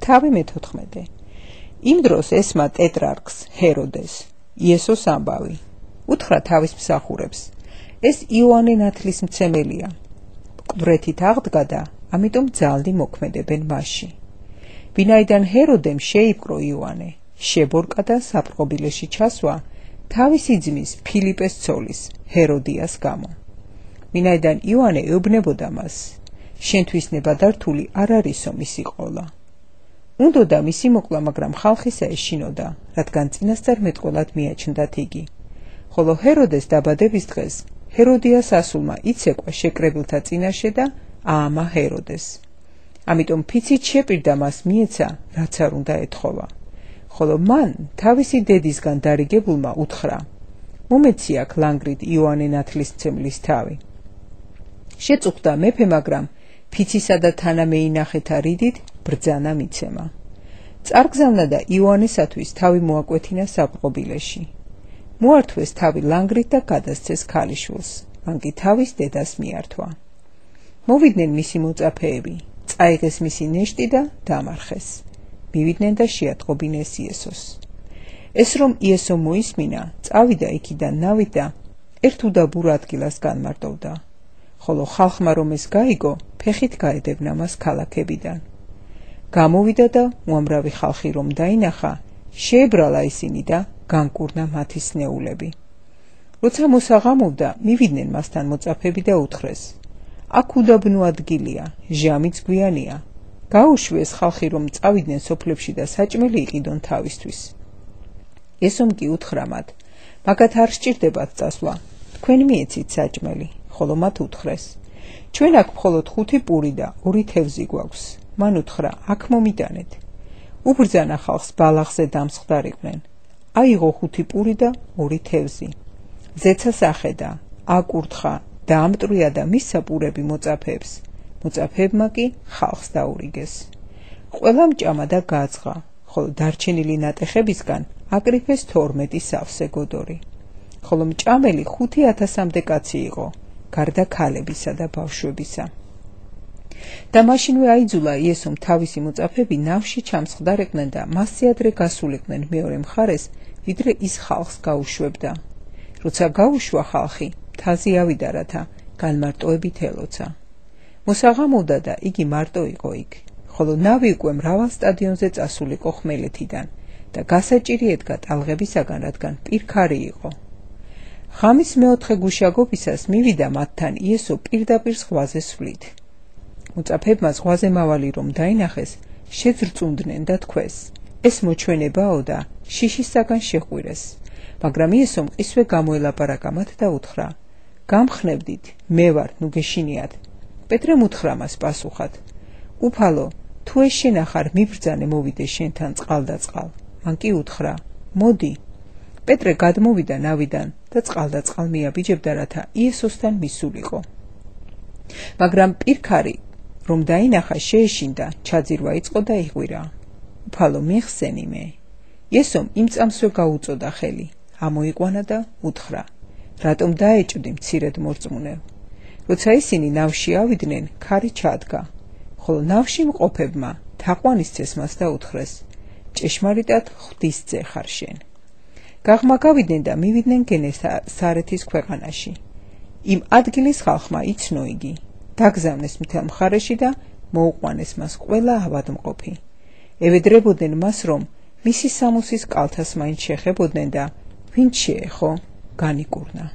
თავი მე-14. იმ დროს ესმა ტეტრარქს ჰეროდეს იესოს ამბავი. უთხრა თავის მსახურებს: ეს იოანე ნათლისმცემელია. მკვდრეთით აღდგა და ამიტომ ძალდი მოქმედებენ მასში. ვინაიდან ჰეროდემ შეიპყრო იოანე, შებორკა და საპყრობილეში ჩასვა თავისი ძმის ფილიპეს ცოლის ჰეროდიას გამო. ვინაიდან იოანე ეუბნებოდა მას, შენთვის ნებადართული არ არისო მისი ყოლა. უნდოდა მისი მოკლა, მაგრამ ხალხისა ეშინოდა, რადგან წინასწარ მეტყველად მიაჩნდათ იგი. ხოლო ჰეროდეს დაბადების დღეს ჰეროდიას ასულმა იცეკვა შეკრებილთა წინაშე და აამა ჰეროდეს. ამიტომ ფიცით შეპირდა მას მიეცა, რაც არ უნდა ეთხოვა. ხოლო მან თავისი დედისგან დარიგებულმა უთხრა: მომეცი აქ ლანგრით იოანე ნათლისმცემლის თავი. შეწუხდა მეფე, მაგრამ ფიცისა და თანამეინახეთა რიდით ბრძანა მიცემა. წარგზავნა და იოანესათვის თავი მოაკვეთინა საპყრობილეში. მოართვეს თავი ლანგრით და გადასცეს ქალიშვილს, მან კი თავის დედას მიართვა. მოვიდნენ მისი მოწაფეები, წაიღეს მისი ნეშტი და დამარხეს. მივიდნენ და შეატყობინეს იესოს. ეს რომ იესო მოისმინა, წავიდა იქიდან ნავით და ერთ უდაბურ ადგილას განმარტოვდა. ხოლო ხალხმა რომ ეს გაიგო, ფეხით გაედევნა მას ქალაქებიდან. გამოვიდა და უამრავი ხალხი რომ დაინახა, შეებრალა ისინი და განკურნა მათი სნეულები. როცა მოსაღამოვდა, მივიდნენ მასთან მოწაფები და უთხრეს: აქ უდაბნო ადგილია, ჟამიც გვიანია. გაუშვეს ხალხი რომ წავიდნენ სოფლებში და საჭმელი იყიდონ თავისთვის. ესომ კი უთხრა მათ: მაგათ არ სჭირდებათ წასვლა, თქვენ მიეცით საჭმელი. ხოლო მათ უთხრეს: ჩვენ აქ მხოლოდ 5 პური და 2 თევზი გვაქვს. მან უთხრა: აქ მომიტანეთ. უბრძანა ხალხს ბალახზე დამსხდარიყვნენ. აიღო 5 პური და 2 თევზი. ზეცას ახედა, აკურთხა, დაამტრია და მისცა პურები მოწაფეებს. მოწაფეებმა კი ხალხს დაურიგეს. ყველამ ჭამა და გააძღა, ხოლო დარჩენილი ნატეხებისგან აკრიფეს 12 სავსე გოდორი. ხოლო მჭამელი 5000-მდე კაცი იყო, გარდა ქალებისა და ბავშვებისა. და მაშინვე აიძულა იესომ თავისი მოწაფეები ნავში ჩამსხდარიყვნენ და მასზე ადრე გასულიყვნენ მეორე მხარეს, ვიდრე ის ხალხს გაუშვებდა. როცა გაუშვა ხალხი, მთაზე ავიდა, რათა განმარტოებით ელოცა. მოსაღამოვდა და იგი მარტო იყო იქ, ხოლო ნავი უკვე მრავალ სტადიონზე წასულიყო ხმელეთიდან და გასაჭირი ედგა ტალღებისაგან, რადგან პირქარი იყო. ღამის მეოთხე გუშაგობისას მივიდა მათთან იესო პირდაპირ ზღვაზე სვლით. მოწაფეებმა ზღვაზე მავალი რომ დაინახეს, შეძრწუნდნენ და თქვეს: ეს მოჩვენებაო და შიშისაგან შეჰყვირეს. მაგრამ იესომ ისვე გამოელაპარაკა მათ და უთხრა: გამხნევდით, მე ვარ, ნუ გეშინიათ. პეტრემ უთხრა მას პასუხად: უფალო, თუ ეს შენ ახარ, მიბრძანე მოვიდე შენთან წყალდაწყალ. მან კი უთხრა: მოდი. პეტრე გადმოვიდა ნავიდან და წყალდაწყალ მიაბიჯებდა, რათა იესოსთან მისულიყო. მაგრამ პირქარი რომ დაინახა, შეეშინდა, ჩაძირვა იწყო და იღვირა. უფალო, მიხსენი მე. იესომ იმ წამსვე გაუწოდა ხელი, ამოიყვანა და უთხრა: რატომ დაეჭვდი მცირედ მორწმუნე? როცა ისინი ნავში ავიდნენ, ქარი ჩადგა, ხოლო ნავში მყოფებმა თაყვანისცეს მას და უთხრეს: ჭეშმარიტად ღვთისძე ხარ შენ. გაღმა გავიდნენ და მივიდნენ გენესარეთის ქვეყანაში. იმ ადგილის ხალხმა იცნო იგი, დაგზავნეს მთელ მხარეში და მოუყვანეს მას ყველა ავადმყოფი. ევედრებოდნენ მას, რომ მისი სამოსის კალთას მაინც შეხებოდნენ და ვინც შეეხო, განიკურნა.